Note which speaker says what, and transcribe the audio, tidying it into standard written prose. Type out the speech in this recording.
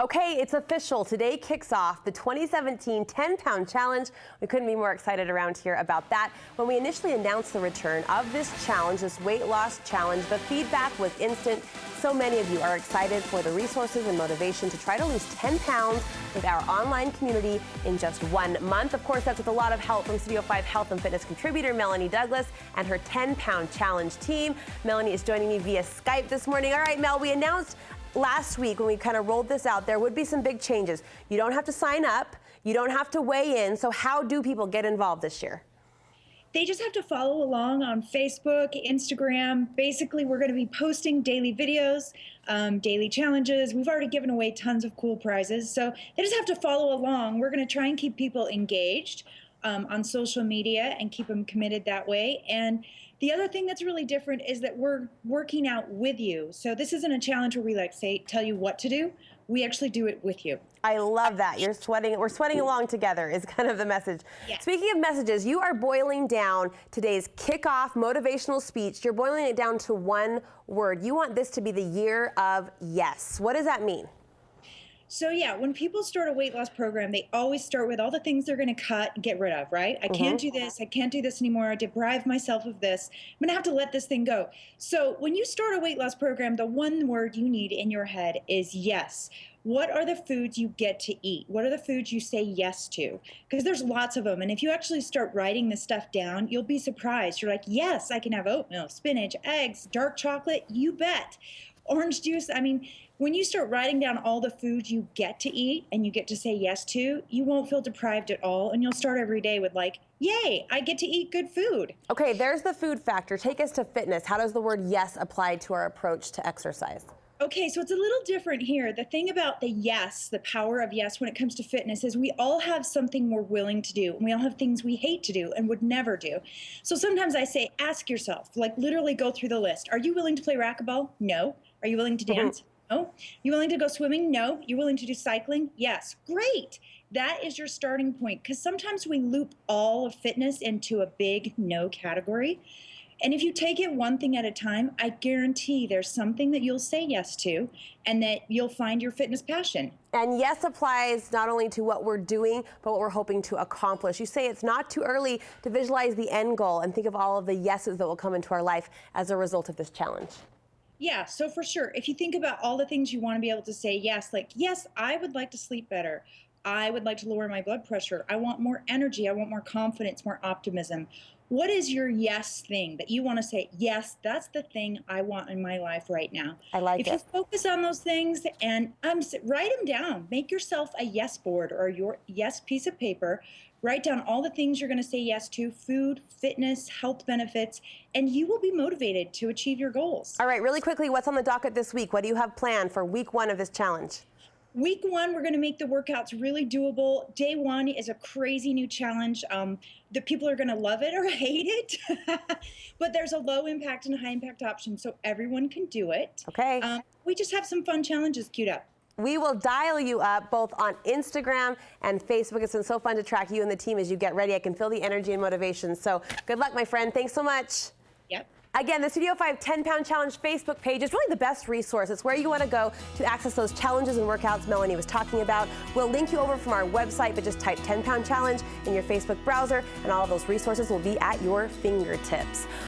Speaker 1: Okay, it's official. Today kicks off the 2017 10-pound challenge. We couldn't be more excited around here about that. When we initially announced the return of this challenge, this weight loss challenge, the feedback was instant. So many of you are excited for the resources and motivation to try to lose 10 pounds with our online community in just 1 month. Of course, that's with a lot of help from Studio 5 health and fitness contributor Melanie Douglass and her 10-pound challenge team. Melanie is joining me via Skype this morning. All right, Mel, we announced last week when we kind of rolled this out, there would be some big changes. You don't have to sign up. You don't have to weigh in. So how do people get involved this year?
Speaker 2: They just have to follow along on Facebook, Instagram. Basically, we're going to be posting daily videos, daily challenges. We've already given away tons of cool prizes. So they just have to follow along. We're going to try and keep people engaged on social media and keep them committed that way. And the other thing that's really different is that we're working out with you. So this isn't a challenge where we tell you what to do. We actually do it with you.
Speaker 1: I love that. You're sweating. We're sweating along together is kind of the message.
Speaker 2: Yeah.
Speaker 1: Speaking of messages, you are boiling down today's kickoff motivational speech. You're boiling it down to one word. You want this to be the year of yes. What does that mean?
Speaker 2: So yeah, when people start a weight loss program, they always start with all the things they're going to cut and get rid of, right? I can't do this. I can't do this anymore. I deprive myself of this. I'm going to have to let this thing go. So when you start a weight loss program, the one word you need in your head is yes. What are the foods you get to eat? What are the foods you say yes to? Because there's lots of them. And if you actually start writing this stuff down, you'll be surprised. You're like, yes, I can have oatmeal, spinach, eggs, dark chocolate. You bet. Orange juice. I mean, when you start writing down all the foods you get to eat and you get to say yes to, you won't feel deprived at all. And you'll start every day with like, yay, I get to eat good food.
Speaker 1: Okay, there's the food factor. Take us to fitness. How does the word yes apply to our approach to exercise?
Speaker 2: Okay, so it's a little different here. The thing about the yes, the power of yes when it comes to fitness is we all have something we're willing to do. And we all have things we hate to do and would never do. So sometimes I say, ask yourself, like literally go through the list. Are you willing to play racquetball? No. Are you willing to dance? No. You willing to go swimming? No. You willing to do cycling? Yes. Great. That is your starting point, because sometimes we loop all of fitness into a big no category. And if you take it one thing at a time, I guarantee there's something that you'll say yes to and that you'll find your fitness passion.
Speaker 1: And yes applies not only to what we're doing, but what we're hoping to accomplish. You say it's not too early to visualize the end goal and think of all of the yeses that will come into our life as a result of this challenge.
Speaker 2: Yeah, so for sure, if you think about all the things you want to be able to say yes, like, yes, I would like to sleep better. I would like to lower my blood pressure. I want more energy. I want more confidence, more optimism. What is your yes thing that you want to say, yes, that's the thing I want in my life right now?
Speaker 1: I like it.
Speaker 2: If you focus on those things and write them down, make yourself a yes board or your yes piece of paper. Write down all the things you're going to say yes to, food, fitness, health benefits, and you will be motivated to achieve your goals.
Speaker 1: All right, really quickly, what's on the docket this week? What do you have planned for week 1 of this challenge?
Speaker 2: Week 1, we're going to make the workouts really doable. Day 1 is a crazy new challenge. The people are going to love it or hate it, but there's a low impact and a high impact option, so everyone can do it.
Speaker 1: Okay.
Speaker 2: We just have some fun challenges queued up.
Speaker 1: We will dial you up both on Instagram and Facebook. It's been so fun to track you and the team as you get ready. I can feel the energy and motivation. So good luck, my friend. Thanks so much.
Speaker 2: Yep.
Speaker 1: Again, the Studio 5 10-pound challenge Facebook page is really the best resource. It's where you want to go to access those challenges and workouts Melanie was talking about. We'll link you over from our website, but just type 10-pound challenge in your Facebook browser, and all of those resources will be at your fingertips.